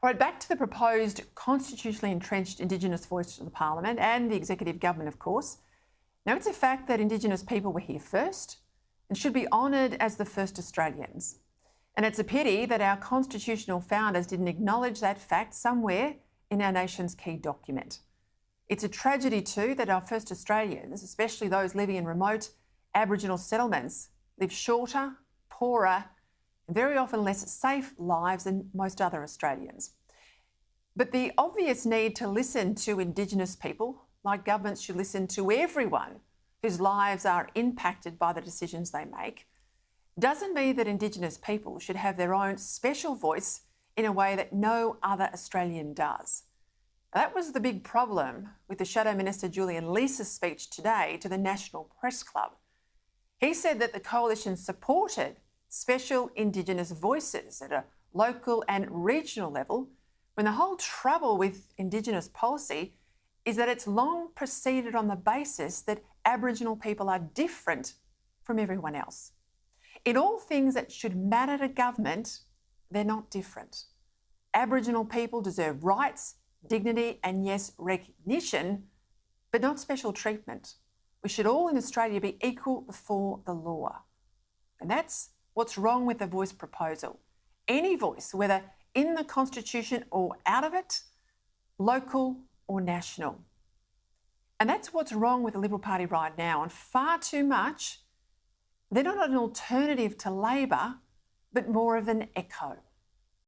Right, back to the proposed constitutionally entrenched Indigenous voice of the Parliament and the executive government, of course. Now, it's a fact that Indigenous people were here first and should be honoured as the first Australians. And it's a pity that our constitutional founders didn't acknowledge that fact somewhere in our nation's key document. It's a tragedy too that our first Australians, especially those living in remote Aboriginal settlements, live shorter, poorer, and very often less safe lives than most other Australians. But the obvious need to listen to Indigenous people, like governments should listen to everyone whose lives are impacted by the decisions they make, doesn't mean that Indigenous people should have their own special voice in a way that no other Australian does. That was the big problem with the Shadow Minister Julian Leese's speech today to the National Press Club. He said that the coalition supported special Indigenous voices at a local and regional level, when the whole trouble with Indigenous policy is that it's long proceeded on the basis that Aboriginal people are different from everyone else. In all things that should matter to government, they're not different. Aboriginal people deserve rights, dignity and, yes, recognition, but not special treatment. We should all in Australia be equal before the law. And that's what's wrong with the voice proposal. Any voice, whether in the Constitution or out of it, local or national. And that's what's wrong with the Liberal Party right now. And far too much, they're not an alternative to Labor, but more of an echo.